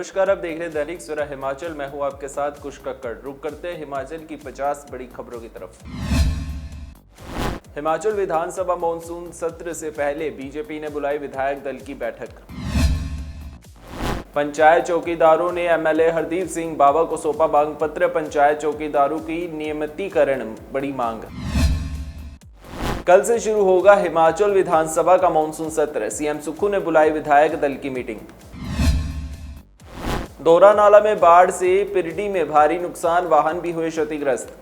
नमस्कार, आप देख रहे हैं दैनिक सवेरा हिमाचल। मैं हूं आपके साथ कुश कक्कड़। रुक करते हैं हिमाचल की 50 बड़ी खबरों की तरफ। हिमाचल विधानसभा मॉनसून सत्र से पहले बीजेपी ने बुलाई विधायक दल की बैठक। पंचायत चौकीदारों ने एमएलए हरदीप सिंह बाबा को सौंपा मांग पत्र। पंचायत चौकीदारों की नियमितीकरण बड़ी मांग। कल से शुरू होगा हिमाचल विधानसभा का मॉनसून सत्र। सीएम सुक्खू ने बुलाई विधायक दल की मीटिंग। दोरा नाला में बाढ़ से पिरडी में भारी नुकसान, वाहन भी हुए क्षतिग्रस्त।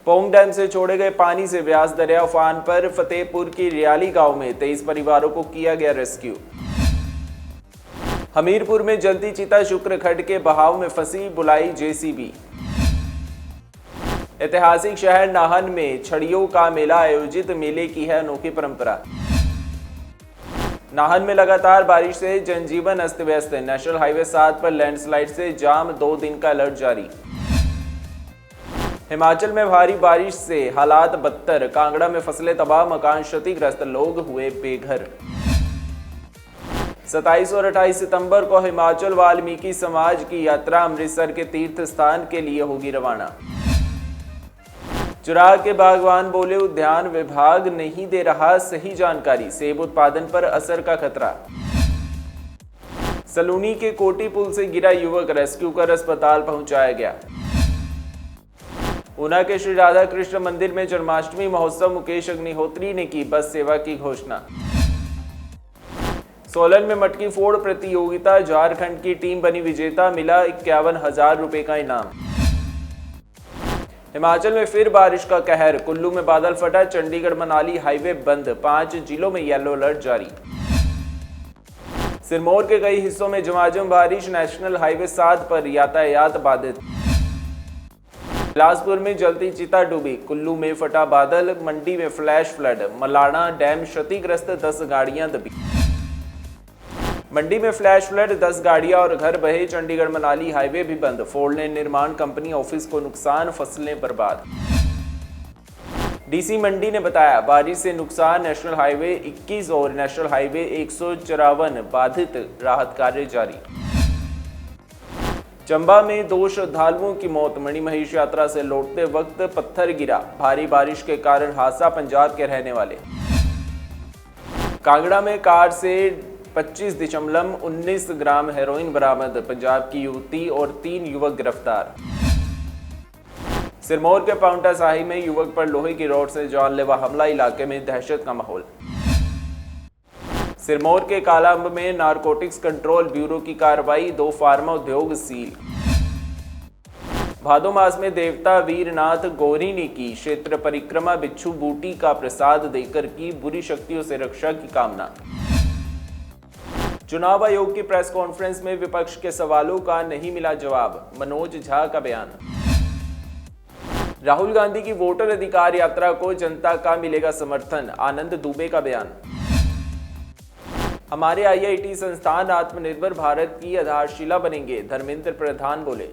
पोंग डैम से छोड़े गए पानी से व्यास दरिया उफान पर। फतेहपुर की रियाली गांव में 23 परिवारों को किया गया रेस्क्यू। हमीरपुर में जलती चिता शुक्र खड्ड के बहाव में फंसी, बुलाई जेसीबी। ऐतिहासिक शहर नाहन में छड़ियों का मेला आयोजित, मेले की है अनोखी परंपरा। नाहन में लगातार बारिश से जनजीवन अस्त व्यस्त। नेशनल हाईवे 7 पर लैंडस्लाइड से जाम, 2 दिन का अलर्ट जारी। हिमाचल में भारी बारिश से हालात बदतर। कांगड़ा में फसलें तबाह, मकान क्षतिग्रस्त, लोग हुए बेघर। 27 और 28 सितंबर को हिमाचल वाल्मीकि समाज की यात्रा अमृतसर के तीर्थ स्थान के लिए होगी रवाना। चिराग के बागवान बोले, उद्यान विभाग नहीं दे रहा सही जानकारी, सेब उत्पादन पर असर का खतरा। सलूनी के कोटी पुल से गिरा युवक, रेस्क्यू कर अस्पताल पहुंचाया गया। ऊना के श्री राधा कृष्ण मंदिर में जन्माष्टमी महोत्सव, मुकेश अग्निहोत्री ने की बस सेवा की घोषणा। सोलन में मटकी फोड़ प्रतियोगिता, झारखंड की टीम बनी विजेता, मिला 51,000 रुपए का इनाम। हिमाचल में फिर बारिश का कहर, कुल्लू में बादल फटा, चंडीगढ़ मनाली हाईवे बंद, 5 जिलों में येलो अलर्ट जारी। सिरमौर के कई हिस्सों में झमाझम बारिश, नेशनल हाईवे 7 पर यातायात बाधित। बिलासपुर में जलती चिता डूबी, कुल्लू में फटा बादल, मंडी में फ्लैश फ्लड, मलाणा डैम क्षतिग्रस्त, 10 गाड़ियां दबी। मंडी में फ्लैश फ्लड, 10 गाड़ियां और घर बहे, चंडीगढ़ मनाली हाईवे भी बंद, 4 लेन निर्माण कंपनी ऑफिस को नुकसान, फसलें बर्बाद। डीसी मंडी ने बताया, बारिश से नुकसान, नेशनल हाईवे 21 और नेशनल हाईवे 154 बाधित, राहत कार्य जारी। चंबा में 2 श्रद्धालुओं की मौत, मणिमहेश यात्रा से लौटते वक्त पत्थर गिरा, भारी बारिश के कारण हादसा, पंजाब के रहने वाले। कांगड़ा में कार से 25.19 ग्राम हेरोइन बरामद, पंजाब की युवती और 3 युवक गिरफ्तार। सिरमौर के पाउंटा साहिब में युवक पर लोहे की रॉड से जानलेवा हमला, इलाके में दहशत का माहौल। सिरमौर के कालाअंब में नारकोटिक्स कंट्रोल ब्यूरो की कार्रवाई, 2 फार्मा उद्योग सील। भादो मास में देवता वीरनाथ गौरी ने की क्षेत्र परिक्रमा, बिच्छू बूटी का प्रसाद देकर की बुरी शक्तियों से रक्षा की कामना। चुनाव आयोग की प्रेस कॉन्फ्रेंस में विपक्ष के सवालों का नहीं मिला जवाब, मनोज झा का बयान। राहुल गांधी की वोटर अधिकार यात्रा को जनता का मिलेगा समर्थन, आनंद दुबे का बयान। हमारे आईआईटी संस्थान आत्मनिर्भर भारत की आधारशिला बनेंगे, धर्मेंद्र प्रधान बोले।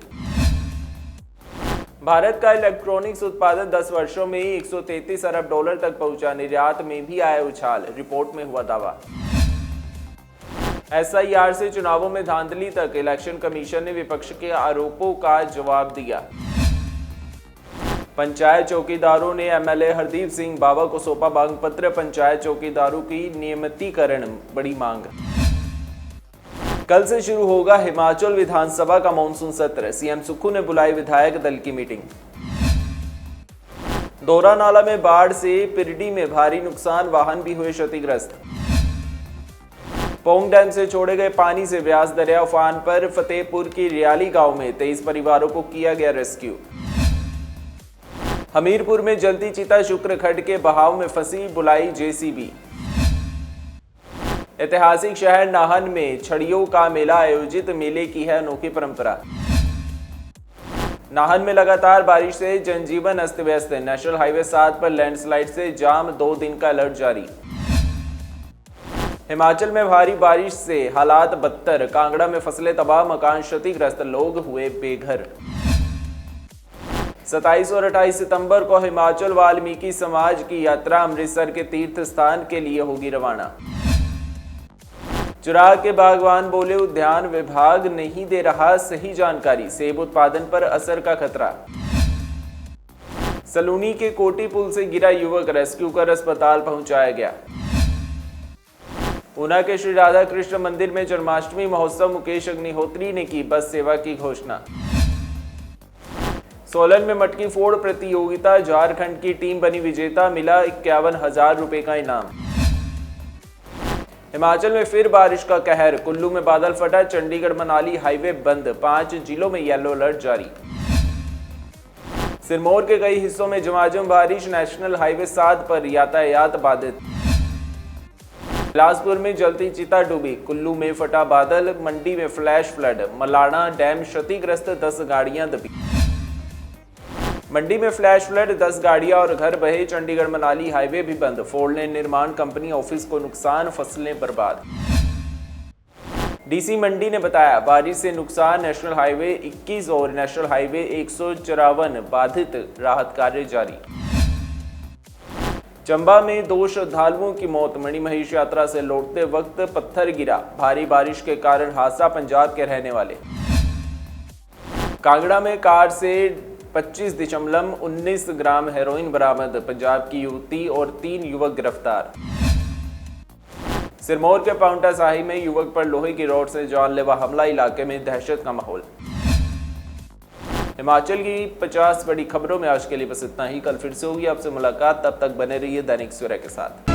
भारत का इलेक्ट्रॉनिक्स उत्पादन 10 वर्षों में 133 अरब डॉलर तक पहुंचा, निर्यात में भी आया उछाल, रिपोर्ट में हुआ दावा। एसआईआर से चुनावों में धांधली तक, इलेक्शन कमीशन ने विपक्ष के आरोपों का जवाब दिया। पंचायत चौकीदारों ने एमएलए हरदीप सिंह बाबा को सौंपा मांग पत्र। पंचायत चौकीदारों की नियमितीकरण बड़ी मांग। कल से शुरू होगा हिमाचल विधानसभा का मॉनसून सत्र। सीएम सुक्खू ने बुलाई विधायक दल की मीटिंग। दोरा नाला में बाढ़ से पिरडी में भारी नुकसान, वाहन भी हुए क्षतिग्रस्त। पोंग डैम से छोड़े गए पानी से व्यास दरिया उफान पर। फतेहपुर की रियाली गांव में 23 परिवारों को किया गया रेस्क्यू। हमीरपुर में जलती चिता शुक्र खड्ड के बहाव में फंसी, बुलाई जेसीबी। ऐतिहासिक शहर नाहन में छड़ियों का मेला आयोजित, मेले की है अनोखी परंपरा। नाहन में लगातार बारिश से जनजीवन अस्त व्यस्त। नेशनल हाईवे 7 पर लैंडस्लाइड से जाम, 2 दिन का अलर्ट जारी। हिमाचल में भारी बारिश से हालात बदतर। कांगड़ा में फसलें तबाह, मकान क्षतिग्रस्त, लोग हुए बेघर। 27 और 28 सितंबर को हिमाचल वाल्मीकि समाज की यात्रा अमृतसर के तीर्थ स्थान के लिए होगी रवाना। चिराग के बागवान बोले, उद्यान विभाग नहीं दे रहा सही जानकारी, सेब उत्पादन पर असर का खतरा। सलूनी के कोटी पुल से गिरा युवक रेस्क्यू कर अस्पताल पहुंचाया गया। ऊना के श्री राधा कृष्ण मंदिर में जन्माष्टमी महोत्सव, मुकेश अग्निहोत्री ने की बस सेवा की घोषणा। सोलन में मटकी फोड़ प्रतियोगिता, झारखंड की टीम बनी विजेता, मिला 51,000 रुपए का इनाम। हिमाचल में फिर बारिश का कहर, कुल्लू में बादल फटा, चंडीगढ़ मनाली हाईवे बंद, 5 जिलों में येलो अलर्ट जारी। सिरमौर के कई हिस्सों में झमाझम बारिश, नेशनल हाईवे 7 पर यातायात बाधित। बिलासपुर में जलती चिता डूबी, कुल्लू में फटा बादल, मंडी में फ्लैश फ्लड, मलाना डैम क्षतिग्रस्त, 10 गाड़ियां दबी। मंडी में फ्लैश फ्लड, 10 गाड़ियां और घर बहे, चंडीगढ़ मनाली हाईवे भी बंद, 4 लेन निर्माण कंपनी ऑफिस को नुकसान, फसलें बर्बाद। डीसी मंडी ने बताया, बारिश से नुकसान, नेशनल हाईवे 21 और नेशनल हाईवे 154 बाधित, राहत कार्य जारी। चंबा में 2 श्रद्धालुओं की मौत, मणिमहेश यात्रा से लौटते वक्त पत्थर गिरा, भारी बारिश के कारण हादसा, पंजाब के रहने वाले। कांगड़ा में कार से 25.19 ग्राम हेरोइन बरामद, पंजाब की युवती और 3 युवक गिरफ्तार। सिरमौर के पाउंटा साहिब में युवक पर लोहे की रॉड से जानलेवा हमला, इलाके में दहशत का माहौल। हिमाचल की 50 बड़ी खबरों में आज के लिए बस इतना ही। कल फिर से होगी आपसे मुलाकात, तब तक बने रहिए दैनिक सवेरा के साथ।